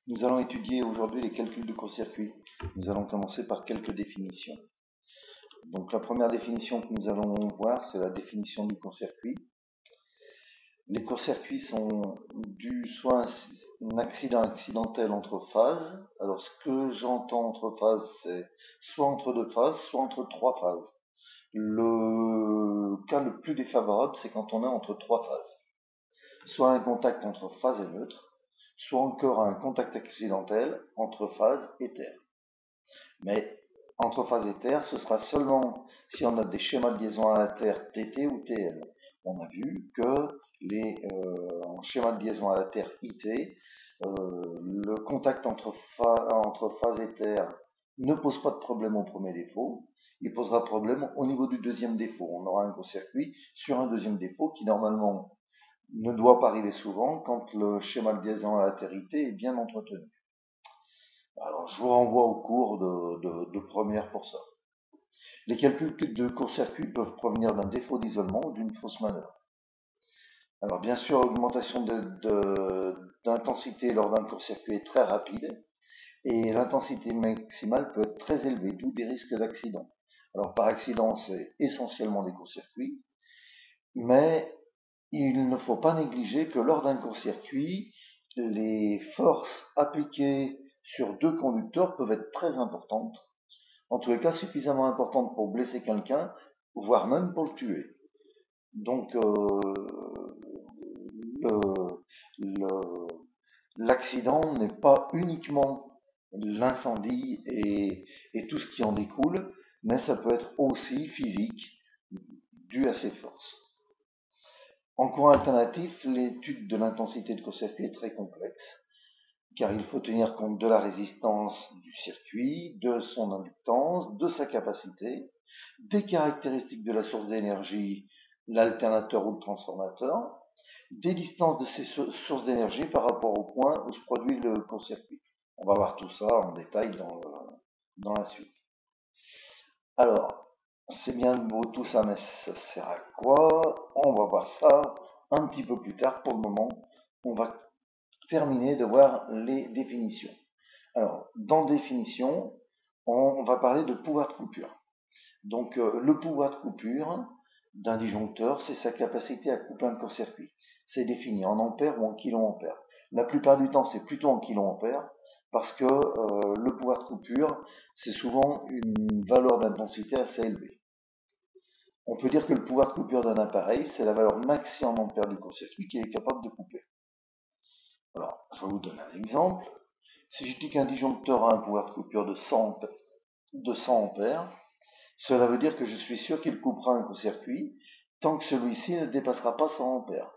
Nous allons étudier aujourd'hui les calculs de court-circuit. Nous allons commencer par quelques définitions. Donc la première définition que nous allons voir, c'est la définition du court-circuit. Les courts-circuits sont dus soit à un accident accidentel entre phases. Alors ce que j'entends entre phases, c'est soit entre deux phases, soit entre trois phases. Le cas le plus défavorable, c'est quand on est entre trois phases. Soit un contact entre phase et neutre, soit encore un contact accidentel entre phase et terre. Mais entre phase et terre, ce sera seulement si on a des schémas de liaison à la terre TT ou TL. On a vu que en schéma de liaison à la terre IT, le contact entre phase et terre ne pose pas de problème au premier défaut, il posera problème au niveau du deuxième défaut. On aura un court-circuit sur un deuxième défaut qui normalement ne doit pas arriver souvent quand le schéma de liaison à la terre IT est bien entretenu. Alors, je vous renvoie au cours de première pour ça. Les calculs de court-circuit peuvent provenir d'un défaut d'isolement ou d'une fausse manœuvre. Alors, bien sûr, l'augmentation d'intensité lors d'un court-circuit est très rapide et l'intensité maximale peut être très élevée, d'où des risques d'accident. Alors, par accident, c'est essentiellement des courts-circuits, mais il ne faut pas négliger que lors d'un court-circuit, les forces appliquées sur deux conducteurs peuvent être très importantes, en tous les cas suffisamment importantes pour blesser quelqu'un, voire même pour le tuer. Donc l'accident n'est pas uniquement l'incendie et tout ce qui en découle, mais ça peut être aussi physique, dû à ces forces. En courant alternatif, l'étude de l'intensité de court-circuit est très complexe, car il faut tenir compte de la résistance du circuit, de son inductance, de sa capacité, des caractéristiques de la source d'énergie, l'alternateur ou le transformateur, des distances de ces sources d'énergie par rapport au point où se produit le court-circuit. On va voir tout ça en détail dans la suite. Alors, c'est bien beau tout ça, mais ça sert à quoi? On va voir ça un petit peu plus tard. Pour le moment, on va terminer de voir les définitions. Alors, dans définition, on va parler de pouvoir de coupure. Donc, le pouvoir de coupure d'un disjoncteur, c'est sa capacité à couper un court-circuit. C'est défini en ampères ou en kiloampères. La plupart du temps, c'est plutôt en kiloampères, parce que le pouvoir de coupure, c'est souvent une valeur d'intensité assez élevée. On peut dire que le pouvoir de coupure d'un appareil, c'est la valeur maxi en ampères du court-circuit qui est capable de couper. Alors, je vais vous donner un exemple. Si je dis qu'un disjoncteur a un pouvoir de coupure de 100 ampères, cela veut dire que je suis sûr qu'il coupera un court-circuit tant que celui-ci ne dépassera pas 100 ampères.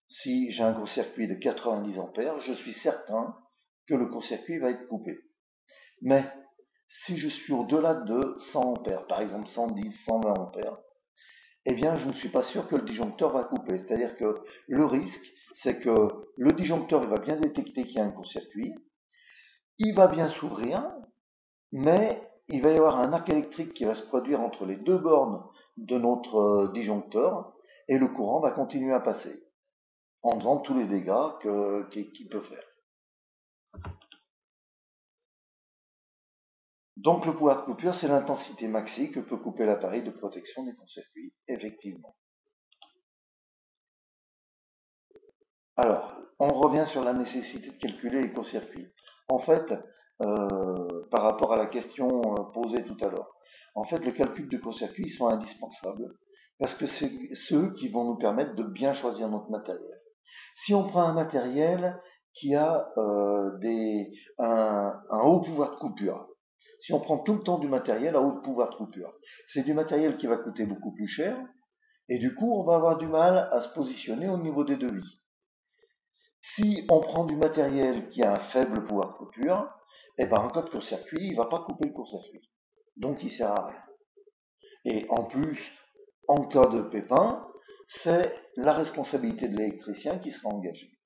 Si j'ai un court-circuit de 90 ampères, je suis certain que le court-circuit va être coupé. Mais si je suis au-delà de 100 ampères, par exemple 110, 120 ampères, eh bien je ne suis pas sûr que le disjoncteur va couper. C'est-à-dire que le risque, c'est que le disjoncteur il va bien détecter qu'il y a un court-circuit, il va bien s'ouvrir, mais il va y avoir un arc électrique qui va se produire entre les deux bornes de notre disjoncteur et le courant va continuer à passer en faisant tous les dégâts qu'il peut faire. Donc le pouvoir de coupure, c'est l'intensité maxi que peut couper l'appareil de protection des court-circuits, effectivement. Alors, on revient sur la nécessité de calculer les court-circuits. En fait, par rapport à la question posée tout à l'heure, en fait, les calculs de court-circuits sont indispensables parce que c'est ceux qui vont nous permettre de bien choisir notre matériel. Si on prend un matériel qui a un haut pouvoir de coupure, si on prend tout le temps du matériel à haut pouvoir de coupure, c'est du matériel qui va coûter beaucoup plus cher et du coup, on va avoir du mal à se positionner au niveau des devis. Si on prend du matériel qui a un faible pouvoir de coupure, eh ben, en cas de court-circuit, il ne va pas couper le court-circuit. Donc, il ne sert à rien. Et en plus, en cas de pépin, c'est la responsabilité de l'électricien qui sera engagée.